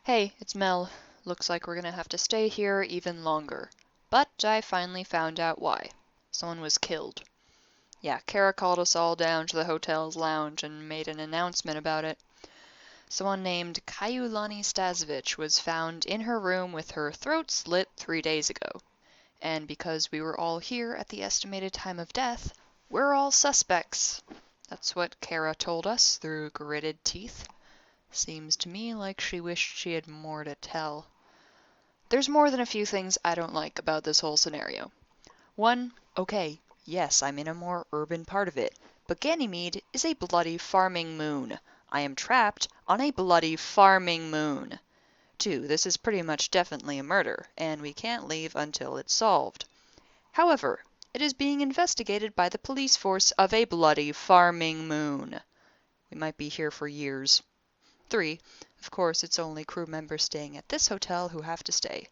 Hey, it's Mel. Looks like we're gonna have to stay here even longer. But I finally found out why. Someone was killed. Yeah, Kara called us all down to the hotel's lounge and made an announcement about it. Someone named Kayulani Stasevich was found in her room with her throat slit 3 days ago. And because we were all here at the estimated time of death, we're all suspects. That's what Kara told us through gritted teeth. Seems to me like she wished she had more to tell. There's more than a few things I don't like about this whole scenario. One, okay, yes, I'm in a more urban part of it, but Ganymede is a bloody farming moon. I am trapped on a bloody farming moon. Two, this is pretty much definitely a murder, and we can't leave until it's solved. However, it is being investigated by the police force of a bloody farming moon. We might be here for years. 3. Of course, it's only crew members staying at this hotel who have to stay.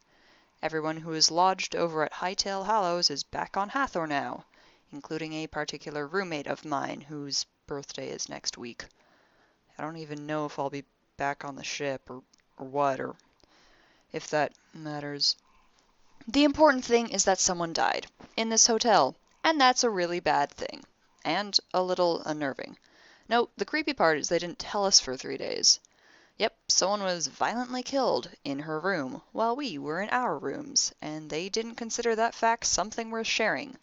Everyone who is lodged over at Hightail Hollows is back on Hathor now, including a particular roommate of mine whose birthday is next week. I don't even know if I'll be back on the ship or what, or if that matters. The important thing is that someone died in this hotel, and that's a really bad thing, and a little unnerving. No, the creepy part is they didn't tell us for 3 days. Yep, someone was violently killed in her room while we were in our rooms, and they didn't consider that fact something worth sharing.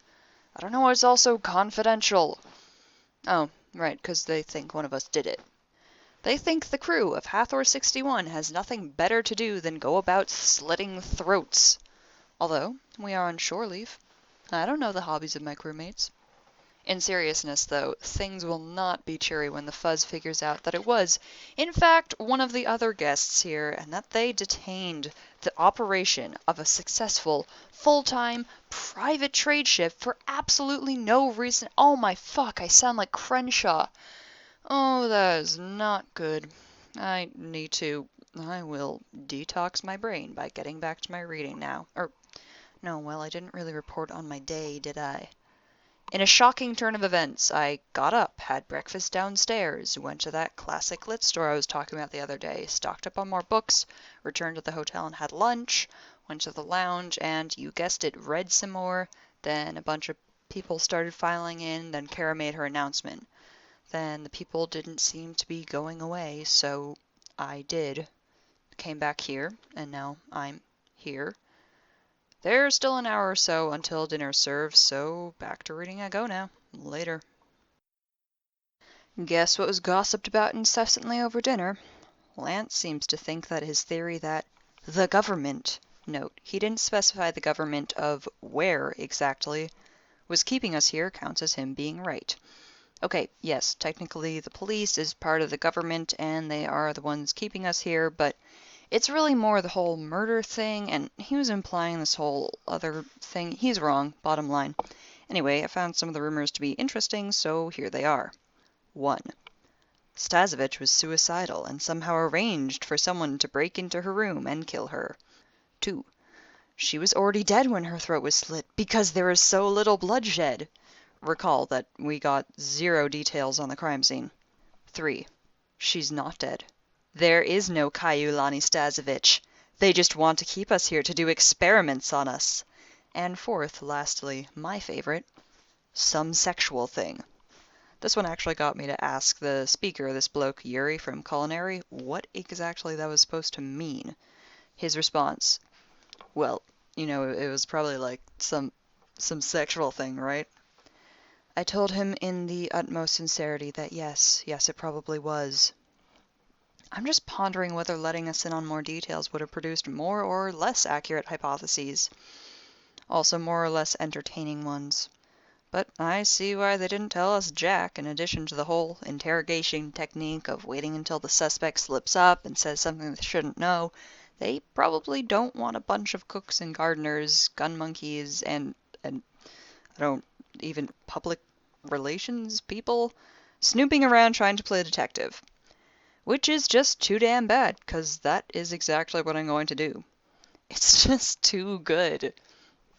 I don't know why it's also confidential. Oh, right, because they think one of us did it. They think the crew of Hathor 61 has nothing better to do than go about slitting throats. Although, we are on shore leave. I don't know the hobbies of my crewmates. In seriousness, though, things will not be cheery when the Fuzz figures out that it was, in fact, one of the other guests here, and that they detained the operation of a successful, full-time, private trade ship for absolutely no reason. Oh my fuck, I sound like Crenshaw. Oh, that is not good. I will detox my brain by getting back to my reading now. No, well, I didn't really report on my day, did I? In a shocking turn of events, I got up, had breakfast downstairs, went to that classic lit store I was talking about the other day, stocked up on more books, returned to the hotel and had lunch, went to the lounge, and, you guessed it, read some more. Then a bunch of people started filing in, then Kara made her announcement. Then the people didn't seem to be going away, so I did. Came back here, and now I'm here. There's still an hour or so until dinner serves, so back to reading I go now. Later. Guess what was gossiped about incessantly over dinner? Lance seems to think that his theory that the government, note, he didn't specify the government of where exactly, was keeping us here counts as him being right. Okay, yes, technically the police is part of the government and they are the ones keeping us here, but it's really more the whole murder thing, and he was implying this whole other thing. He's wrong, bottom line. Anyway, I found some of the rumors to be interesting, so here they are. 1. Stasevich was suicidal and somehow arranged for someone to break into her room and kill her. 2. She was already dead when her throat was slit because there was so little bloodshed. Recall that we got 0 details on the crime scene. 3. She's not dead. There is no Kayulani Stasevich. They just want to keep us here to do experiments on us. And 4th, lastly, my favorite, some sexual thing. This one actually got me to ask the speaker, this bloke Yuri from Culinary, what exactly that was supposed to mean. His response, well, it was probably like some sexual thing, right? I told him in the utmost sincerity that yes, it probably was. I'm just pondering whether letting us in on more details would have produced more or less accurate hypotheses. Also more or less entertaining ones. But I see why they didn't tell us jack, in addition to the whole interrogation technique of waiting until the suspect slips up and says something they shouldn't know. They probably don't want a bunch of cooks and gardeners, gun monkeys, and I don't even public relations people snooping around trying to play detective. Which is just too damn bad, because that is exactly what I'm going to do. It's just too good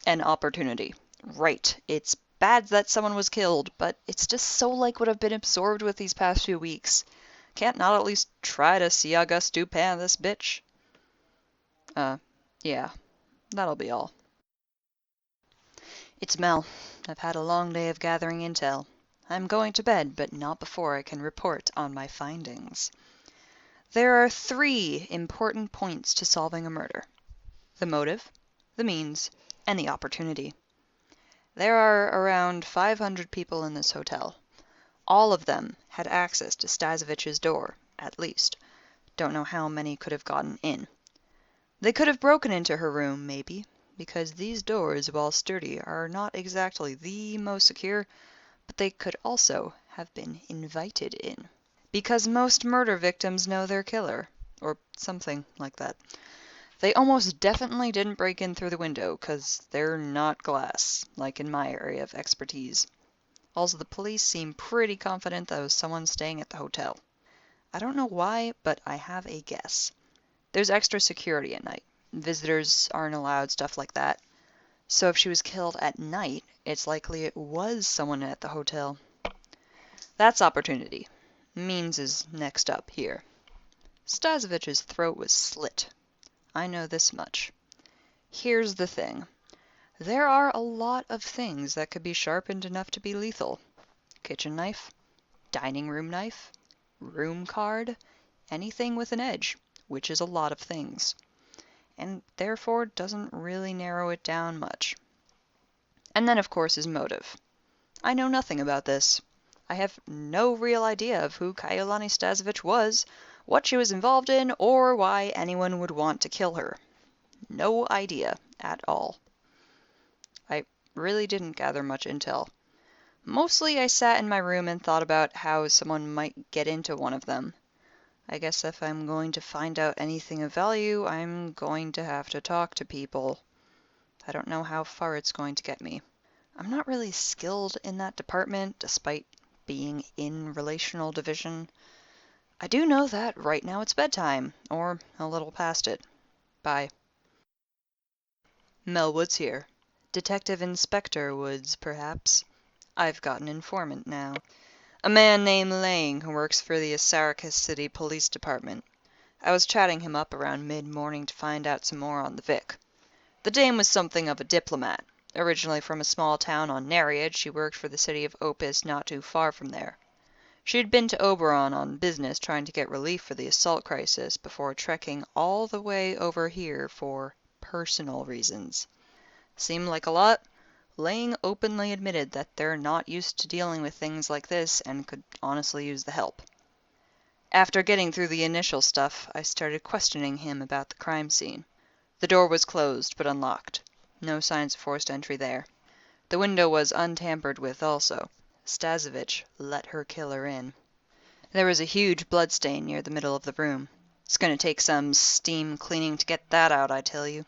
an opportunity. Right, it's bad that someone was killed, but it's just so like what I've been absorbed with these past few weeks. Can't not at least try to see August Dupin this bitch? Yeah, that'll be all. It's Mel. I've had a long day of gathering intel. I'm going to bed, but not before I can report on my findings. There are 3 important points to solving a murder: the motive, the means, and the opportunity. There are around 500 people in this hotel. All of them had access to Stazovich's door, at least. Don't know how many could have gotten in. They could have broken into her room, maybe, because these doors, while sturdy, are not exactly the most secure, but they could also have been invited in. Because most murder victims know their killer, or something like that. They almost definitely didn't break in through the window, 'cause they're not glass, like in my area of expertise. Also, the police seem pretty confident that it was someone staying at the hotel. I don't know why, but I have a guess. There's extra security at night. Visitors aren't allowed, stuff like that. So if she was killed at night, it's likely it was someone at the hotel. That's opportunity. Means is next up here. Stazovich's throat was slit. I know this much. Here's the thing. There are a lot of things that could be sharpened enough to be lethal. Kitchen knife, dining room knife, room card, anything with an edge, which is a lot of things, and therefore doesn't really narrow it down much. And then, of course, his motive. I know nothing about this. I have no real idea of who Kaiulani Stazovich was, what she was involved in, or why anyone would want to kill her. No idea at all. I really didn't gather much intel. Mostly I sat in my room and thought about how someone might get into one of them. I guess if I'm going to find out anything of value, I'm going to have to talk to people. I don't know how far it's going to get me. I'm not really skilled in that department, despite being in relational division. I do know that right now it's bedtime, or a little past it. Bye. Mel Woods here. Detective Inspector Woods, perhaps. I've got an informant now. A man named Lang who works for the Assaracus City Police Department. I was chatting him up around mid-morning to find out some more on the Vic. The dame was something of a diplomat. Originally from a small town on Nereid, she worked for the city of Opus not too far from there. She had been to Oberon on business trying to get relief for the assault crisis before trekking all the way over here for personal reasons. Seemed like a lot? Lang openly admitted that they're not used to dealing with things like this and could honestly use the help. After getting through the initial stuff, I started questioning him about the crime scene. The door was closed but unlocked. No signs of forced entry there. The window was untampered with also. Stazovich let her killer in. There was a huge bloodstain near the middle of the room. It's going to take some steam cleaning to get that out, I tell you.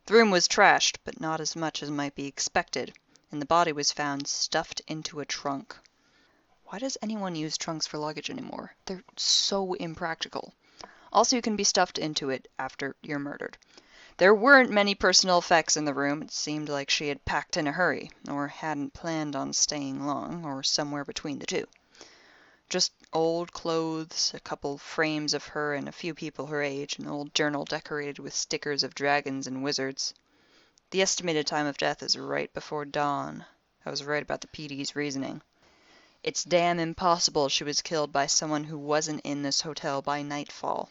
The room was trashed, but not as much as might be expected, and the body was found stuffed into a trunk. Why does anyone use trunks for luggage anymore? They're so impractical. Also, you can be stuffed into it after you're murdered. There weren't many personal effects in the room. It seemed like she had packed in a hurry, or hadn't planned on staying long, or somewhere between the two. Just old clothes, a couple frames of her and a few people her age, an old journal decorated with stickers of dragons and wizards. The estimated time of death is right before dawn. I was right about the PD's reasoning. It's damn impossible she was killed by someone who wasn't in this hotel by nightfall.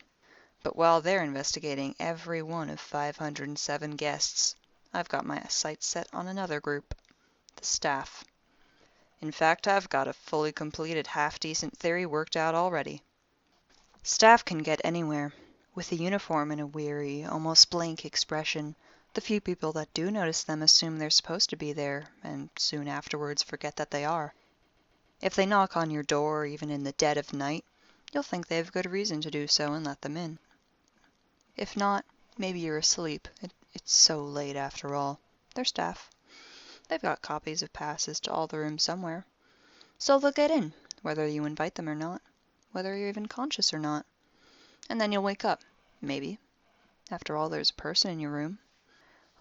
But while they're investigating every one of 507 guests, I've got my sights set on another group, the staff. In fact, I've got a fully completed half-decent theory worked out already. Staff can get anywhere, with a uniform and a weary, almost blank expression. The few people that do notice them assume they're supposed to be there, and soon afterwards forget that they are. If they knock on your door, even in the dead of night, you'll think they have good reason to do so and let them in. If not, maybe you're asleep. It's so late after all. They're staff. They've got copies of passes to all the rooms somewhere. So they'll get in, whether you invite them or not, whether you're even conscious or not. And then you'll wake up, maybe. After all, there's a person in your room.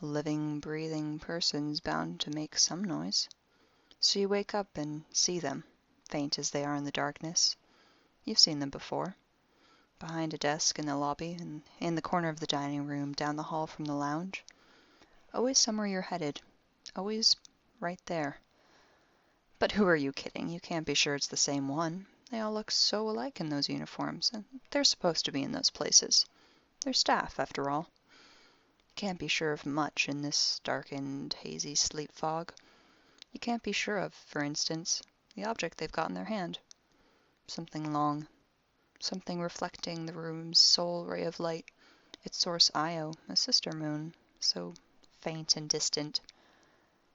A living, breathing person's bound to make some noise. So you wake up and see them, faint as they are in the darkness. You've seen them before. behind a desk in the lobby, and in the corner of the dining room, down the hall from the lounge. Always somewhere you're headed. Always right there. But who are you kidding? You can't be sure it's the same one. They all look so alike in those uniforms, and they're supposed to be in those places. They're staff, after all. You can't be sure of much in this darkened, hazy sleep fog. You can't be sure of, for instance, the object they've got in their hand. Something long. Something reflecting the room's sole ray of light. Its source Io, a sister moon, so faint and distant.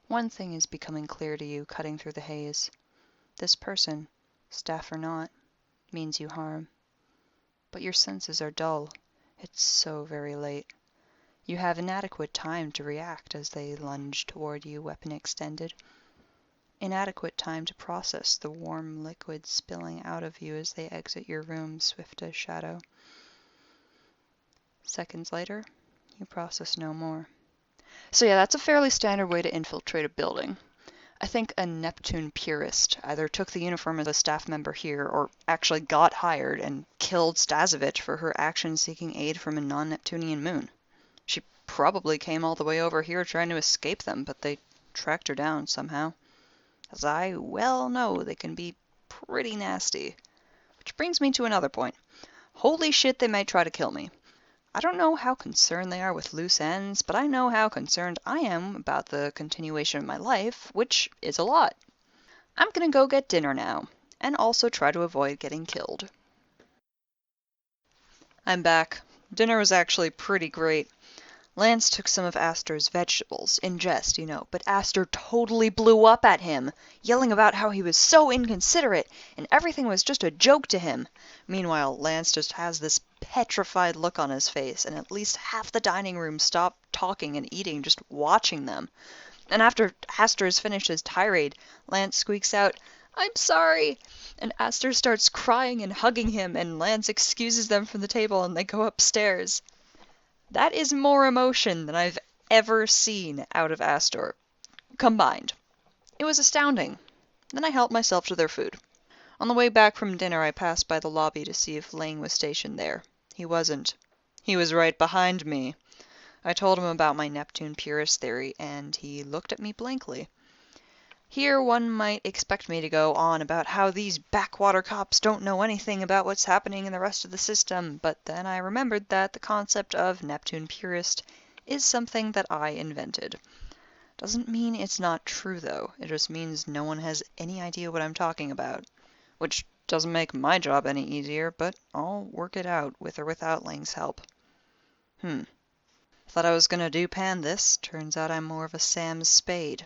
One thing is becoming clear to you, cutting through the haze. This person, staff or not, means you harm. But your senses are dull. It's so very late. You have inadequate time to react as they lunge toward you, weapon extended. Inadequate time to process the warm liquid spilling out of you as they exit your room, swift as shadow. Seconds later, you process no more. So yeah, that's a fairly standard way to infiltrate a building. I think a Neptune purist either took the uniform of a staff member here or actually got hired and killed Stasevich for her actions seeking aid from a non-Neptunian moon. She probably came all the way over here trying to escape them, but they tracked her down somehow. As I well know, they can be pretty nasty. Which brings me to another point. Holy shit, they might try to kill me. I don't know how concerned they are with loose ends, but I know how concerned I am about the continuation of my life, which is a lot. I'm gonna go get dinner now, and also try to avoid getting killed. I'm back. Dinner was actually pretty great. Lance took some of Astor's vegetables, in jest, you know, but Astor totally blew up at him, yelling about how he was so inconsiderate, and everything was just a joke to him. Meanwhile, Lance just has this petrified look on his face, and at least half the dining room stopped talking and eating, just watching them. And after Astor has finished his tirade, Lance squeaks out, "I'm sorry!" And Astor starts crying and hugging him, and Lance excuses them from the table, and they go upstairs. That is more emotion than I've ever seen out of Astor, combined. It was astounding. Then I helped myself to their food. On the way back from dinner, I passed by the lobby to see if Lang was stationed there. He wasn't. He was right behind me. I told him about my Neptune purist theory, and he looked at me blankly. Here one might expect me to go on about how these backwater cops don't know anything about what's happening in the rest of the system, but then I remembered that the concept of Neptune purist is something that I invented. Doesn't mean it's not true, though. It just means no one has any idea what I'm talking about. Which doesn't make my job any easier, but I'll work it out, with or without Lang's help. Thought I was gonna do pan this. Turns out I'm more of a Sam Spade.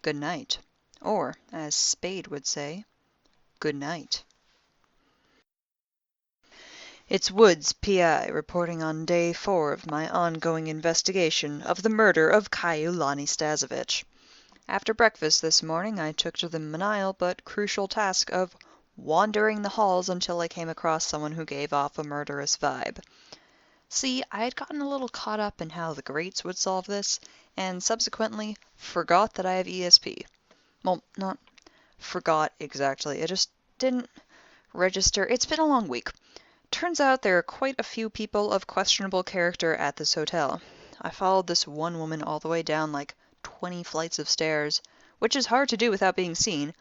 Good night. Or, as Spade would say, good night. It's Woods, P.I., reporting on day 4 of my ongoing investigation of the murder of Kyulani Stasevich. After breakfast this morning, I took to the menial but crucial task of wandering the halls until I came across someone who gave off a murderous vibe. See, I had gotten a little caught up in how the greats would solve this, and subsequently forgot that I have ESP. Well, not forgot exactly. It just didn't register. It's been a long week. Turns out there are quite a few people of questionable character at this hotel. I followed this one woman all the way down like 20 flights of stairs, which is hard to do without being seen,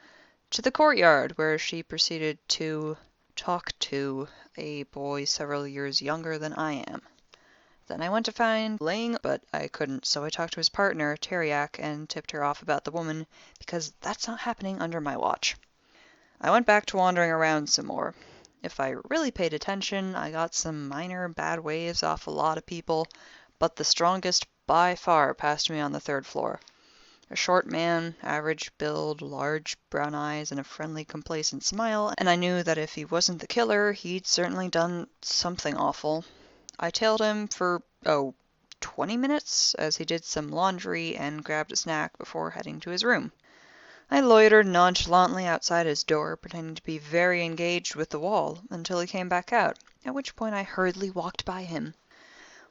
to the courtyard where she proceeded to talk to a boy several years younger than I am. Then I went to find Lang, but I couldn't, so I talked to his partner, Teriak, and tipped her off about the woman, because that's not happening under my watch. I went back to wandering around some more. If I really paid attention, I got some minor bad waves off a lot of people, but the strongest by far passed me on the 3rd floor. A short man, average build, large brown eyes, and a friendly, complacent smile, and I knew that if he wasn't the killer, he'd certainly done something awful. I tailed him for, 20 minutes, as he did some laundry and grabbed a snack before heading to his room. I loitered nonchalantly outside his door, pretending to be very engaged with the wall, until he came back out, at which point I hurriedly walked by him.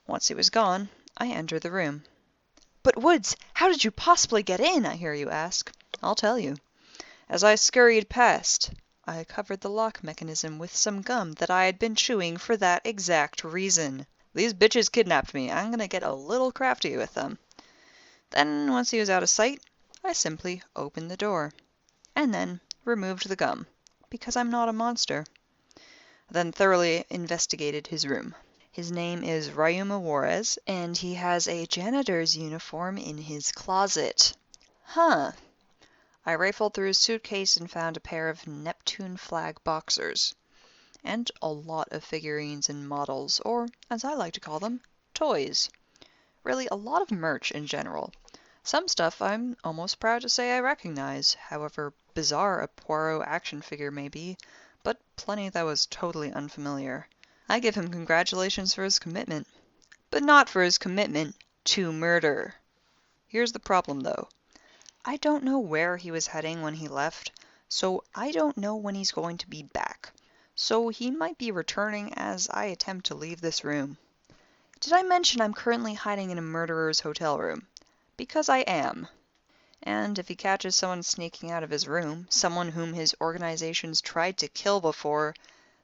Once he was gone, I entered the room. "But Woods, how did you possibly get in?" I hear you ask. I'll tell you. As I scurried past, I covered the lock mechanism with some gum that I had been chewing for that exact reason. These bitches kidnapped me. I'm gonna get a little crafty with them. Then, once he was out of sight, I simply opened the door. And then removed the gum, because I'm not a monster. Then thoroughly investigated his room. His name is Ryuma Juarez, and he has a janitor's uniform in his closet. Huh. I rifled through his suitcase and found a pair of Neptune flag boxers. And a lot of figurines and models, or, as I like to call them, toys. Really, a lot of merch in general. Some stuff I'm almost proud to say I recognize, however bizarre a Poirot action figure may be, but plenty that was totally unfamiliar. I give him congratulations for his commitment, but not for his commitment to murder. Here's the problem, though. I don't know where he was heading when he left, so I don't know when he's going to be back. So he might be returning as I attempt to leave this room. Did I mention I'm currently hiding in a murderer's hotel room? Because I am. And if he catches someone sneaking out of his room, someone whom his organizations tried to kill before,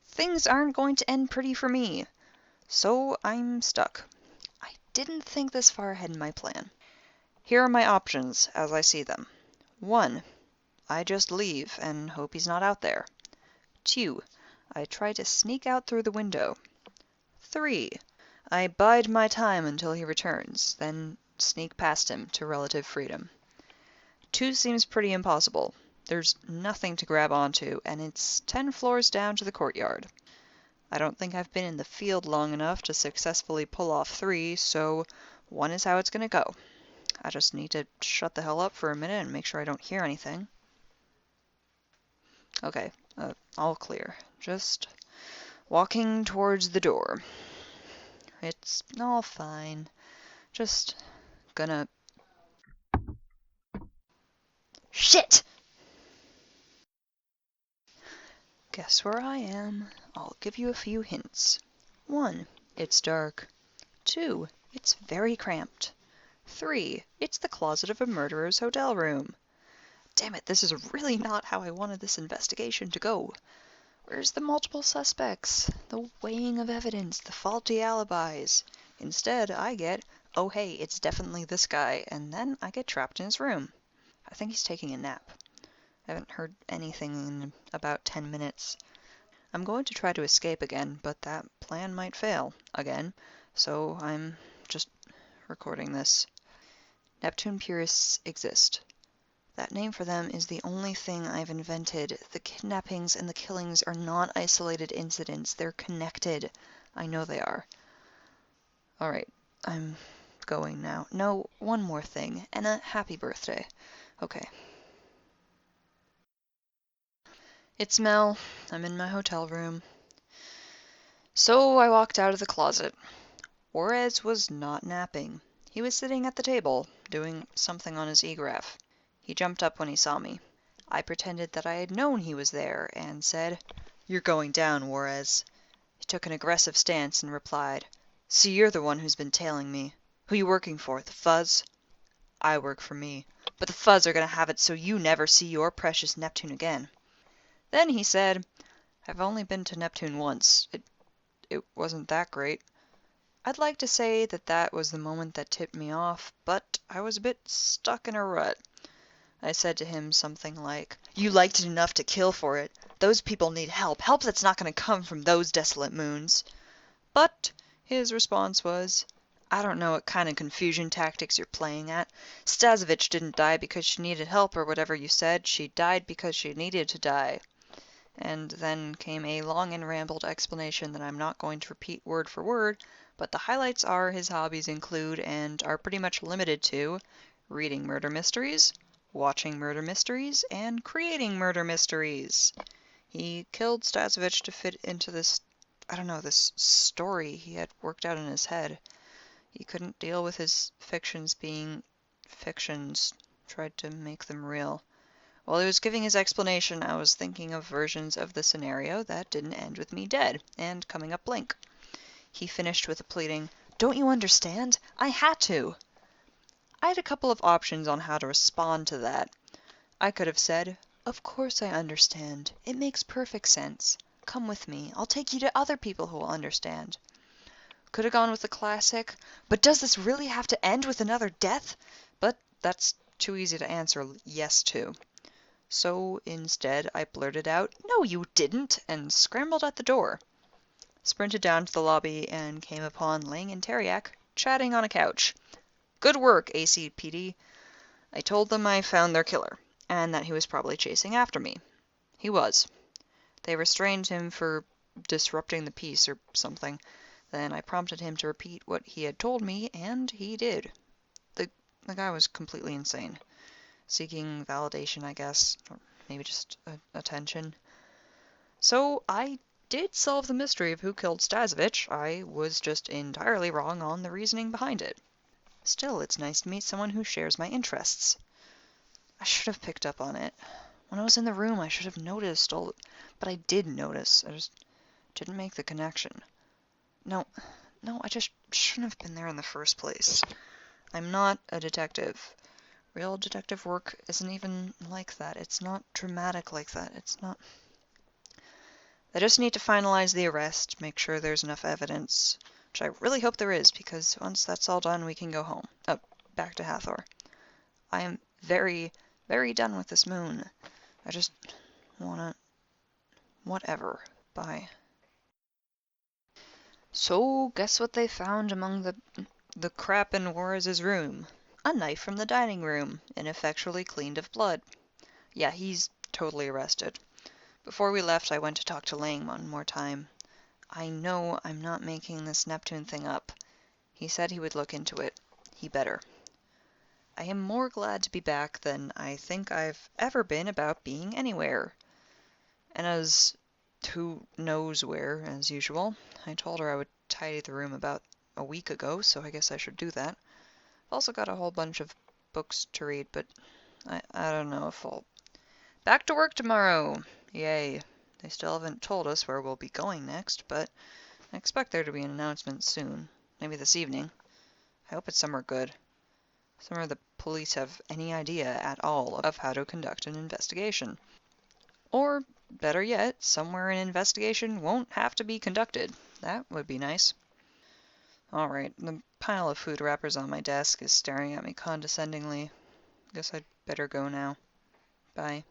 things aren't going to end pretty for me. So I'm stuck. I didn't think this far ahead in my plan. Here are my options as I see them. 1. I just leave and hope he's not out there. 2. I try to sneak out through the window. 3. I bide my time until he returns, then sneak past him to relative freedom. 2 seems pretty impossible. There's nothing to grab onto, and it's 10 floors down to the courtyard. I don't think I've been in the field long enough to successfully pull off 3, so 1 is how it's gonna go. I just need to shut the hell up for a minute and make sure I don't hear anything. Okay, all clear. Just walking towards the door. It's all fine. Just gonna... Shit! Guess where I am. I'll give you a few hints. 1. It's dark. 2. It's very cramped. 3. It's the closet of a murderer's hotel room. Damn it, this is really not how I wanted this investigation to go. Where's the multiple suspects? The weighing of evidence, the faulty alibis? Instead, I get, oh hey, it's definitely this guy, and then I get trapped in his room. I think he's taking a nap. I haven't heard anything in about 10 minutes. I'm going to try to escape again, but that plan might fail again, so I'm just recording this. Neptune purists exist. That name for them is the only thing I've invented. The kidnappings and the killings are not isolated incidents. They're connected. I know they are. Alright, I'm going now. No, one more thing, and a happy birthday. Okay. It's Mel. I'm in my hotel room. So I walked out of the closet. Juarez was not napping. He was sitting at the table, doing something on his e-graph. He jumped up when he saw me. I pretended that I had known he was there, and said, "You're going down, Juarez." He took an aggressive stance and replied, "So you're the one who's been tailing me. Who you working for, the Fuzz?" "I work for me. But the Fuzz are gonna have it so you never see your precious Neptune again." Then he said, "I've only been to Neptune once. It wasn't that great." I'd like to say that that was the moment that tipped me off, but I was a bit stuck in a rut. I said to him something like, "You liked it enough to kill for it. Those people need help, help that's not going to come from those desolate moons." But his response was, "I don't know what kind of confusion tactics you're playing at. Stasevich didn't die because she needed help or whatever you said. She died because she needed to die." And then came a long and rambled explanation that I'm not going to repeat word for word, but the highlights are his hobbies include and are pretty much limited to reading murder mysteries, watching murder mysteries, and creating murder mysteries. He killed Stasevich to fit into this, this story he had worked out in his head. He couldn't deal with his fictions being fictions, tried to make them real. While he was giving his explanation, I was thinking of versions of the scenario that didn't end with me dead, and coming up blank. He finished with a pleading, "Don't you understand? I had to!" I had a couple of options on how to respond to that. I could have said, Of course I understand. It makes perfect sense. Come with me. I'll take you to other people who will understand. Could have gone with the classic, but does this really have to end with another death? But that's too easy to answer yes to. So instead, I blurted out, "No, you didn't," and scrambled at the door. Sprinted down to the lobby and came upon Lang and Teriak chatting on a couch. "Good work, ACPD. I told them I found their killer, and that he was probably chasing after me. He was. They restrained him for disrupting the peace or something. Then I prompted him to repeat what he had told me, and he did. The, the guy was completely insane. Seeking validation, I guess, or maybe just attention. So I did solve the mystery of who killed Stasevich. I was just entirely wrong on the reasoning behind it. Still, it's nice to meet someone who shares my interests. I should have picked up on it. When I was in the room, I should have noticed all... But I did notice. I just didn't make the connection. No, I just shouldn't have been there in the first place. I'm not a detective. Real detective work isn't even like that. It's not dramatic like that. It's not... I just need to finalize the arrest, make sure there's enough evidence, which I really hope there is, because once that's all done, we can go home. Oh, back to Hathor. I am very, very done with this moon. I just wanna... whatever. Bye. So, guess what they found among the crap in Juarez's room? A knife from the dining room, ineffectually cleaned of blood. Yeah, he's totally arrested. Before we left, I went to talk to Lang one more time. I know I'm not making this Neptune thing up. He said he would look into it. He better. I am more glad to be back than I think I've ever been about being anywhere. And as who knows where, as usual, I told her I would tidy the room about a week ago, so I guess I should do that. I've also got a whole bunch of books to read, but I don't know if I'll... Back to work tomorrow! Yay. They still haven't told us where we'll be going next, but I expect there to be an announcement soon. Maybe this evening. I hope it's somewhere good. Somewhere the police have any idea at all of how to conduct an investigation. Or, better yet, somewhere an investigation won't have to be conducted. That would be nice. Alright, the pile of food wrappers on my desk is staring at me condescendingly. Guess I'd better go now. Bye.